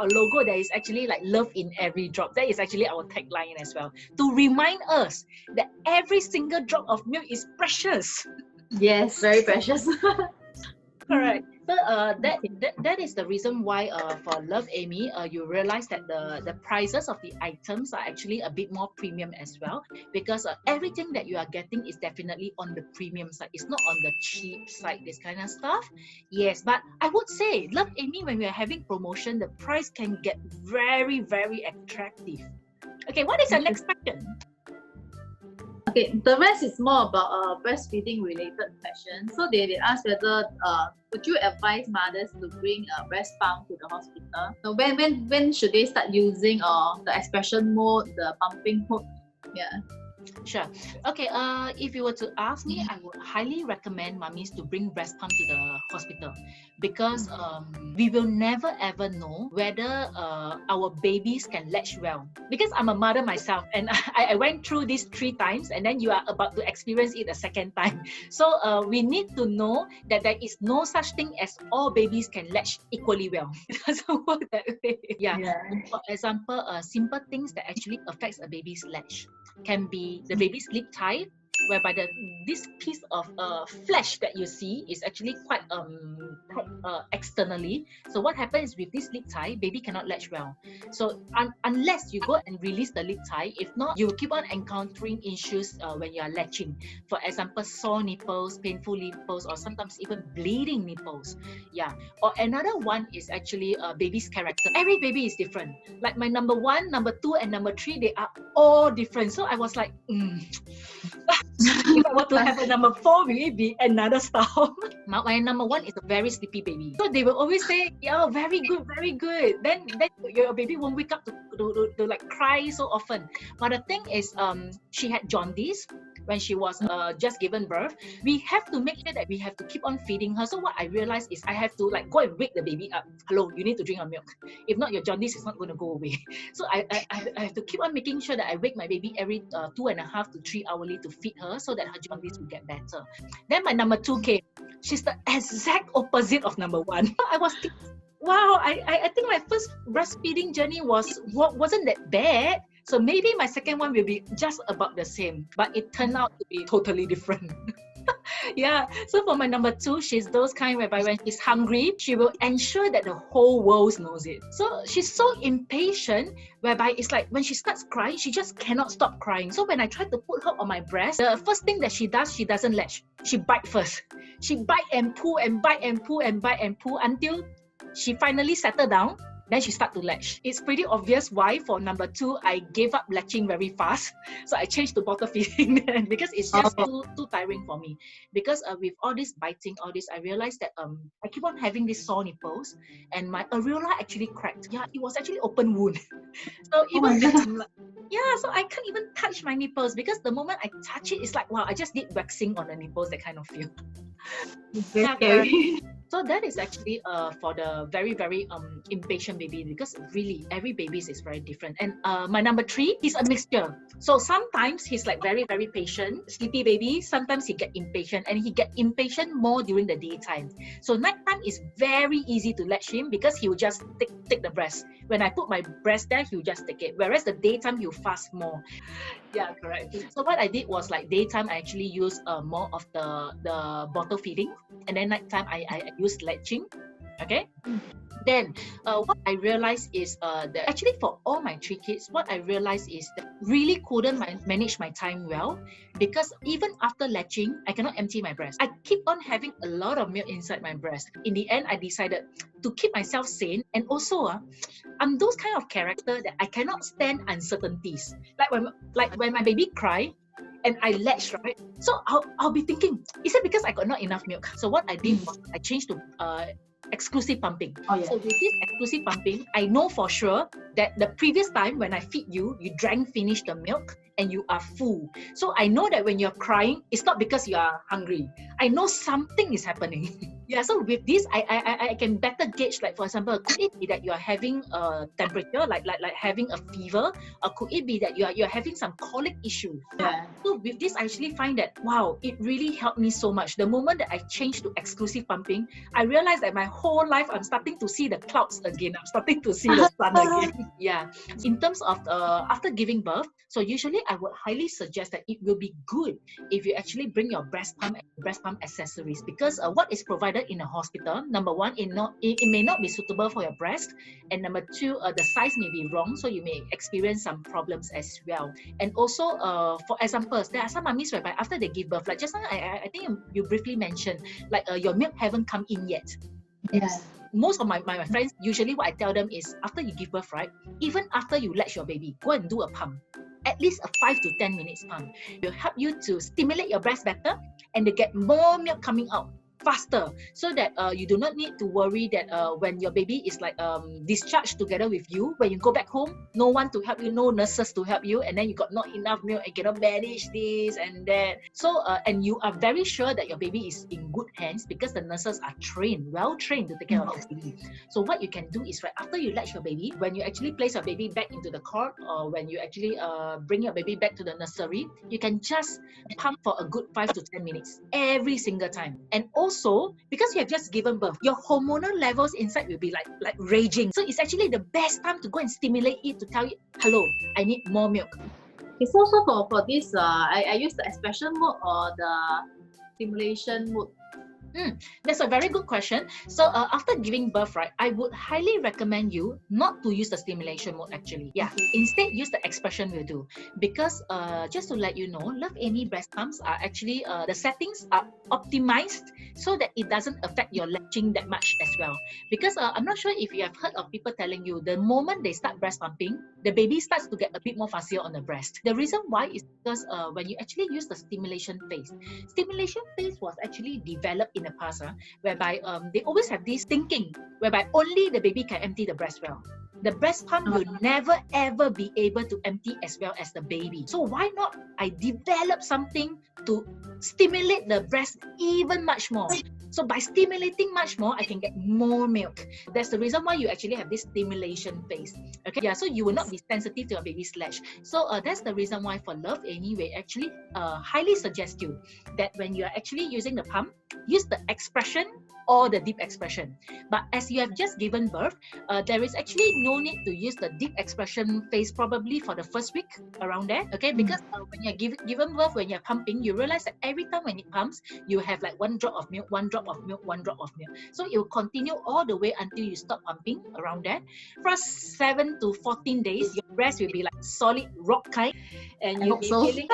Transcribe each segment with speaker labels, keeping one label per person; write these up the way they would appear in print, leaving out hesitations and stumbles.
Speaker 1: our logo, there is actually like love in every drop. That is actually our tagline as well, to remind us that every single drop of milk is precious.
Speaker 2: Yes, very precious.
Speaker 1: Correct. So that is the reason why for LoveAmme you realize that the prices of the items are actually a bit more premium as well, because everything that you are getting is definitely on the premium side. It's not on the cheap side, this kind of stuff. Yes, but I would say LoveAmme, when we are having promotion, the price can get very, very attractive. Okay, what is your next question?
Speaker 2: Okay, the rest is more about breastfeeding related questions. So they ask whether would you advise mothers to bring a breast pump to the hospital? So when should they start using the expression mode, the pumping mode? Yeah.
Speaker 1: Sure. Okay, if you were to ask me, I would highly recommend mummies to bring breast pump to the hospital, because we will never ever know whether our babies can latch well. Because I'm a mother myself, and I went through this 3 times, and then you are about to experience it a second time. So we need to know that there is no such thing as all babies can latch equally well. It doesn't work that way. Yeah. For example, simple things that actually affects a baby's latch can be the baby's lip tie, whereby this piece of flesh that you see is actually quite externally. So what happens with this lip tie, baby cannot latch well. So unless you go and release the lip tie, if not, you will keep on encountering issues when you are latching. For example, sore nipples, painful nipples, or sometimes even bleeding nipples. Yeah. Or another one is actually baby's character. Every baby is different. Like my number 1, number 2, and number 3, they are all different. So I was like, if I were to have a number 4, will it be another style? My number 1 is a very sleepy baby. So they will always say, yeah, very good, very good. Then your baby won't wake up to like cry so often. But the thing is, she had jaundice when she was just given birth. We have to make sure that we have to keep on feeding her. So what I realized is I have to like go and wake the baby up. Hello, you need to drink your milk. If not, your jaundice is not going to go away. So I have to keep on making sure that I wake my baby every 2.5 to 3 hourly to feed her, so that her jaundice will get better. Then my number 2 came. She's the exact opposite of number 1. I was thinking, wow, I think my first breastfeeding journey wasn't that bad. So maybe my second one will be just about the same, but it turned out to be totally different. Yeah, so for my number 2, she's those kind whereby when she's hungry, she will ensure that the whole world knows it. So she's so impatient, whereby it's like when she starts crying, she just cannot stop crying. So when I try to put her on my breast, the first thing that she does, she doesn't latch. She bites first. She bite and pull and bite and pull and bite and pull until she finally settled down. Then she started to latch. It's pretty obvious why for number 2, I gave up latching very fast. So I changed to bottle feeding because it's just too tiring for me. Because with all this biting, all this, I realized that I keep on having these sore nipples, and my areola actually cracked. Yeah, it was actually open wound. So even so I can't even touch my nipples, because the moment I touch it, it's like, wow, I just did waxing on the nipples, that kind of feel.
Speaker 2: Very scary.
Speaker 1: So that is actually for the very, very impatient baby, because really every baby is very different. And my number 3 is a mixture. So sometimes he's like very, very patient, sleepy baby. Sometimes he get impatient, and he get impatient more during the daytime. So nighttime is very easy to latch him, because he will just take the breast. When I put my breast there, he will just take it. Whereas the daytime, he'll fast more. Yeah, correct. So what I did was, like, daytime I actually use more of the bottle feeding, and then nighttime I use latching. Okay. Then what I realized is that actually for all my 3 kids, what I realized is that really couldn't manage my time well, because even after latching, I cannot empty my breast. I keep on having a lot of milk inside my breast. In the end, I decided to keep myself sane, and also I'm those kind of character that I cannot stand uncertainties. Like when my baby cry and I latch, right? So I'll be thinking, is it because I got not enough milk? So what I did was I changed to exclusive pumping. So with this exclusive pumping, I know for sure that the previous time when I feed you, you drank finish the milk and you are full. So I know that when you're crying, it's not because you are hungry. I know something is happening. Yeah, so with this, I can better gauge, like, for example, could it be that you are having a temperature, like having a fever, or could it be that you're having some colic issue?
Speaker 2: Yeah.
Speaker 1: So with this, I actually find that, wow, it really helped me so much. The moment that I changed to exclusive pumping, I realized that my whole life, I'm starting to see the clouds again. I'm starting to see the sun again. Yeah. In terms of after giving birth, so usually I would highly suggest that it will be good if you actually bring your breast pump and breast pump accessories, because what is provided in a hospital, number one, it may not be suitable for your breast, and number two, the size may be wrong, so you may experience some problems as well. And also, for examples, there are some mummies whereby after they give birth, like just now, I think you briefly mentioned, like your milk haven't come in yet.
Speaker 2: Yes.
Speaker 1: Most of my friends, usually what I tell them is, after you give birth, right, even after you latch your baby, go and do a pump. At least a 5 to 10 minutes pump. It will help you to stimulate your breast better and to get more milk coming out faster, so that you do not need to worry that when your baby is like discharged together with you, when you go back home, no one to help you, no nurses to help you, and then you got not enough milk and cannot manage this and that. So and you are very sure that your baby is in good hands because the nurses are well trained to take care of your baby. So what you can do is, right after you latch your baby, when you actually place your baby back into the cot, or when you actually bring your baby back to the nursery, you can just pump for a good 5 to 10 minutes every single time. And also, because you have just given birth, your hormonal levels inside will be like raging. So it's actually the best time to go and stimulate it, to tell you, hello, I need more milk.
Speaker 2: Okay, so for this, I use the expression mode or the stimulation mode.
Speaker 1: That's a very good question. So after giving birth, right, I would highly recommend you not to use the stimulation mode actually. Yeah, instead use the expression will do. Because just to let you know, LoveAmme breast pumps are actually, the settings are optimized so that it doesn't affect your latching that much as well. Because I'm not sure if you have heard of people telling you, the moment they start breast pumping, the baby starts to get a bit more fussier on the breast. The reason why is because when you actually use the stimulation phase was actually developed in the past, whereby they always have this thinking whereby only the baby can empty the breast well. The breast pump will never ever be able to empty as well as the baby. So why not I develop something to stimulate the breast even much more? So by stimulating much more, I can get more milk. That's the reason why you actually have this stimulation phase. Okay, yeah, so you will not be sensitive to your baby's latch. So that's the reason why for LoveAmme, we actually highly suggest you that when you are actually using the pump, use the expression or the deep expression. But as you have just given birth, there is actually no need to use the deep expression phase probably for the first week around there. Okay, because when you're given birth, when you're pumping, you realize that every time when it pumps, you have like one drop of milk, one drop of milk, one drop of milk. So it will continue all the way until you stop pumping around there. First 7 to 14 days, your breast will be like solid rock kind, and you'll be feeling,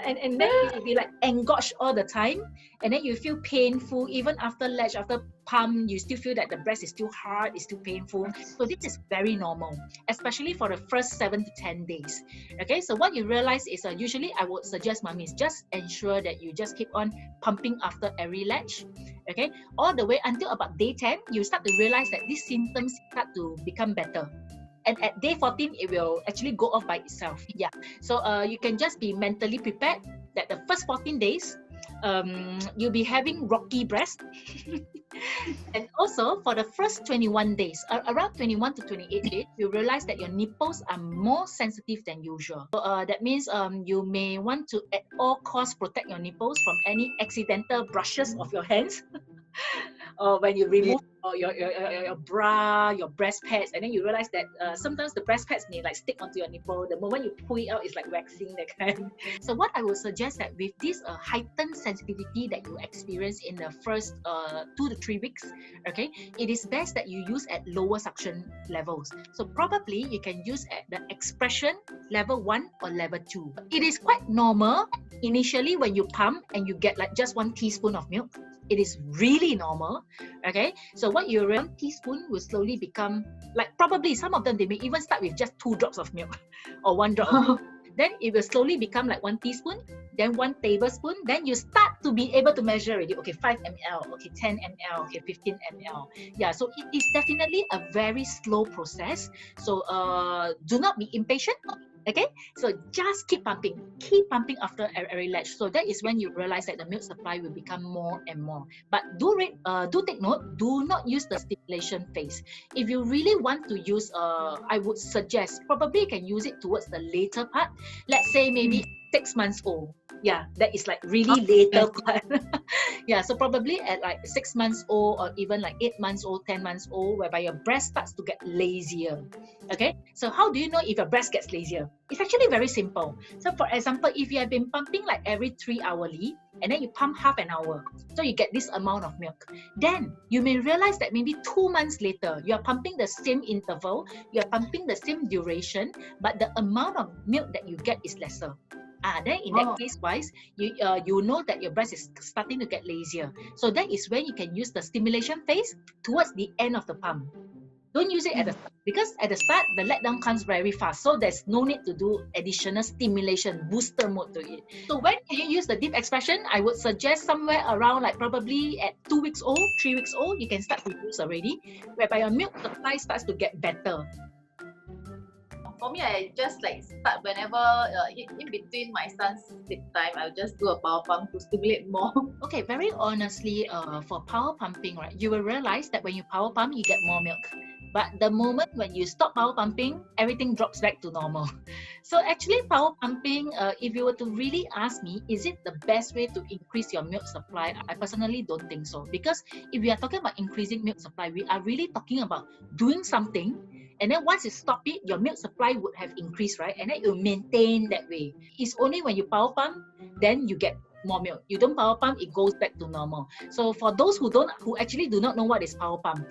Speaker 1: and then it will be like engorged all the time, and then you feel painful even after latch, after pump, you still feel that the breast is still hard, it's still painful. So this is very normal, especially for the first 7 to 10 days. Okay, so what you realize is usually I would suggest mummies, just ensure that you just keep on pumping after every latch. Okay, all the way until about day 10, you start to realize that these symptoms start to become better. And at day 14, it will actually go off by itself. Yeah, so you can just be mentally prepared that the first 14 days, you'll be having rocky breast. And also for the first 21 days, around 21 to 28 days, you realize that your nipples are more sensitive than usual. So that means you may want to at all costs protect your nipples from any accidental brushes of your hands. Or when you remove your bra, your breast pads, and then you realize that sometimes the breast pads may like stick onto your nipple. The moment you pull it out, it's like waxing, that kind. So what I would suggest that with this heightened sensitivity that you experience in the first 2 to 3 weeks, okay, it is best that you use at lower suction levels. So probably you can use at the expression level 1 or level 2. It is quite normal initially when you pump and you get like just 1 teaspoon of milk. It is really normal. Okay, so what you 1 teaspoon will slowly become like, probably some of them they may even start with just 2 drops of milk or 1 drop of milk. Then it will slowly become like 1 teaspoon, then 1 tablespoon. Then you start to be able to measure already. Okay, 5 ml, okay, 10 ml, okay, 15 ml. Yeah, so it is definitely a very slow process. So do not be impatient. Okay, so just keep pumping after every latch. So that is when you realize that the milk supply will become more and more. But do take note, do not use the stimulation phase. If you really want to use, I would suggest probably you can use it towards the later part. Let's say maybe 6 months old. Yeah, that is like really later part. Yeah, so probably at like 6 months old or even like 8 months old, 10 months old, whereby your breast starts to get lazier. Okay, so how do you know if your breast gets lazier? It's actually very simple. So for example, if you have been pumping like every 3 hourly, and then you pump half an hour, so you get this amount of milk, then you may realize that maybe 2 months later, you are pumping the same interval, you are pumping the same duration, but the amount of milk that you get is lesser. Then in that case wise, you know that your breast is starting to get lazier. So that is when you can use the stimulation phase towards the end of the pump. Don't use it at the start, because at the start the letdown comes very fast, so there's no need to do additional stimulation booster mode to it. So when can you use the deep expression? I would suggest somewhere around like probably at 2 weeks old, 3 weeks old, you can start to use already, whereby your milk supply starts to get better.
Speaker 2: For me, I just like start whenever in between my son's sleep time, I'll just do a power pump to stimulate more.
Speaker 1: Okay, very honestly, for power pumping, right, you will realize that when you power pump, you get more milk. But the moment when you stop power pumping, everything drops back to normal. So actually, power pumping, if you were to really ask me, is it the best way to increase your milk supply? I personally don't think so. Because if we are talking about increasing milk supply, we are really talking about doing something, and then once you stop it, your milk supply would have increased, right? And then it will maintain that way. It's only when you power pump, then you get more milk. You don't power pump, it goes back to normal. So for those who actually do not know what is power pump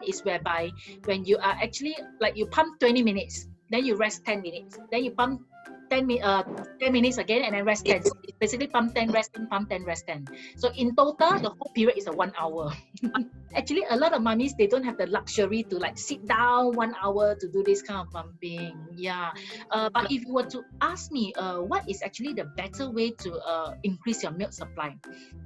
Speaker 1: is whereby when you are actually like you pump 20 minutes, then you rest 10 minutes, then you pump 10 minutes again, and then rest 10. So it's basically pump 10, rest 10, pump 10, rest 10. So in total, the whole period is a 1 hour. Actually, a lot of mummies, they don't have the luxury to like sit down 1 hour to do this kind of pumping. Yeah. But if you were to ask me, what is actually the better way to increase your milk supply?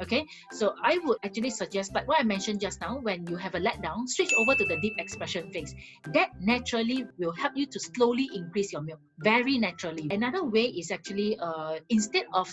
Speaker 1: Okay, so I would actually suggest, like what I mentioned just now, when you have a letdown, switch over to the deep expression phase. That naturally will help you to slowly increase your milk, very naturally. Another way is actually instead of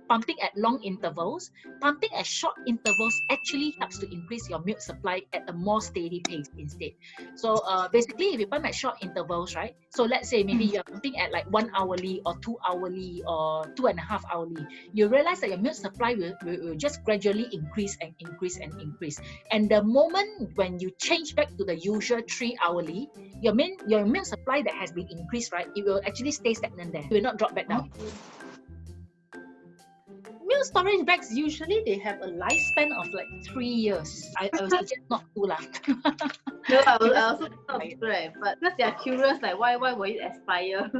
Speaker 1: pumping at long intervals, pumping at short intervals actually helps to increase your milk supply at a more steady pace instead. So basically, if you pump at short intervals, right? So let's say maybe you're pumping at like 1 hourly or 2 hourly or 2.5 hourly, you realize that your milk supply will just gradually increase and increase and increase. And the moment when you change back to the usual 3 hourly, your milk supply that has been increased, right? It will actually stay stagnant there. It will not drop back down. Milk storage bags, usually they have a lifespan of like 3 years. I would suggest not to lah.
Speaker 2: No, I also subscribe, but because they are curious, like why will it expire?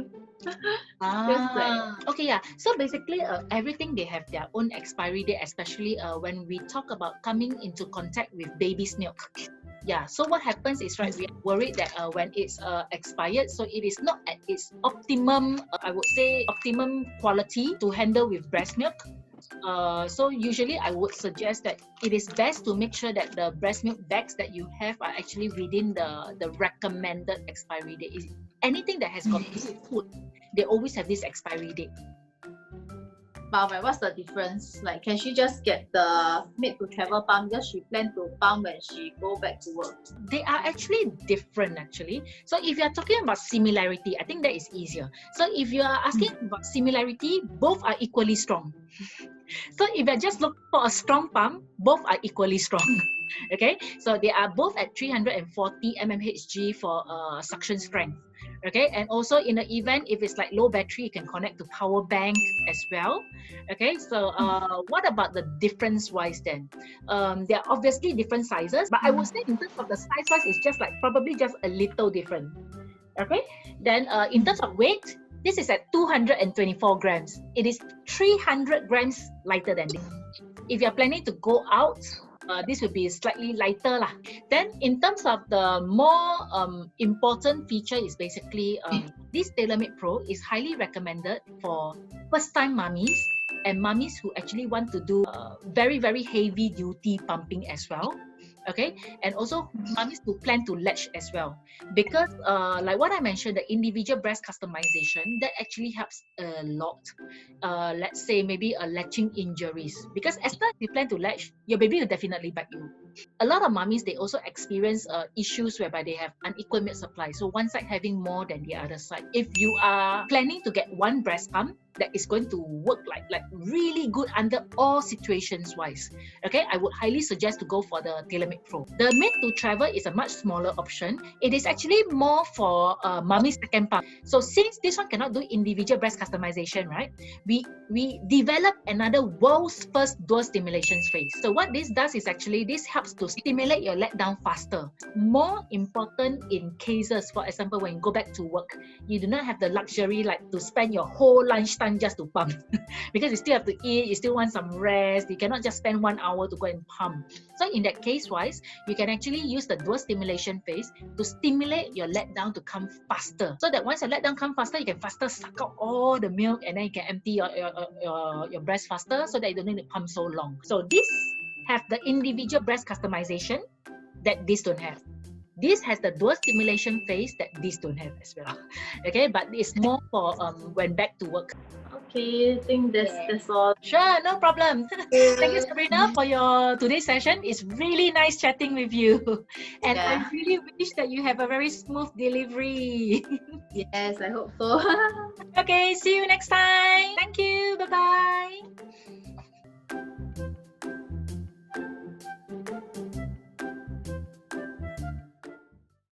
Speaker 1: Okay, yeah. So basically, everything they have their own expiry date, especially when we talk about coming into contact with baby's milk. Yeah, so what happens is, right, we are worried that when it's expired, so it is not at its optimum, I would say, optimum quality to handle with breast milk. So usually I would suggest that it is best to make sure that the breast milk bags that you have are actually within the recommended expiry date. Anything that has got food, they always have this expiry date.
Speaker 2: But what's the difference? Like, can she just get the MadeToTravel pump because she planned to pump when she go back to work?
Speaker 1: They are actually different, actually. So if you are talking about similarity, I think that is easier. So if you are asking about similarity, both are equally strong. So if you just look for a strong pump, both are equally strong. Okay, so they are both at 340 mmHg for suction strength. Okay, and also in the event if it's like low battery, you can connect to power bank as well. Okay, so what about the difference wise then? There are obviously different sizes, but I would say in terms of the size wise, it's just like probably just a little different. Okay, then in terms of weight, this is at 224 grams. It is 300 grams lighter than this. If you're planning to go out, this will be slightly lighter lah. Then in terms of the more important feature is basically this TailorMade Pro is highly recommended for first time mummies and mummies who actually want to do very, very heavy duty pumping as well. Okay, and also mummies who plan to latch as well, because like what I mentioned, the individual breast customization that actually helps a lot. Let's say maybe a latching injuries, because as long as you plan to latch, your baby will definitely bite you. A lot of mummies, they also experience issues whereby they have unequal milk supply, so one side having more than the other side. If you are planning to get one breast pump, that is going to work like really good under all situations wise. Okay, I would highly suggest to go for the TailorMade Pro. The MadeToTravel is a much smaller option. It is actually more for mommy's second pump. So since this one cannot do individual breast customization, right? We developed another world's first dual stimulation phase. So what this does is actually this helps to stimulate your leg down faster. More important in cases, for example, when you go back to work, you do not have the luxury like to spend your whole lunchtime just to pump because you still have to eat, you still want some rest, you cannot just spend 1 hour to go and pump. So in that case wise, you can actually use the dual stimulation phase to stimulate your let down to come faster, so that once your let down come faster, you can faster suck out all the milk and then you can empty your breast faster, so that you don't need to pump so long. So this have the individual breast customization that this don't have. This has the dual stimulation phase that this don't have as well. Okay, but it's more for when back to work.
Speaker 2: Okay, I think that's all.
Speaker 1: Sure, no problem. Thank you, Sabrina, for your today's session. It's really nice chatting with you. And I really wish that you have a very smooth delivery.
Speaker 2: Yes, I hope so.
Speaker 1: Okay, see you next time. Thank you. Bye-bye.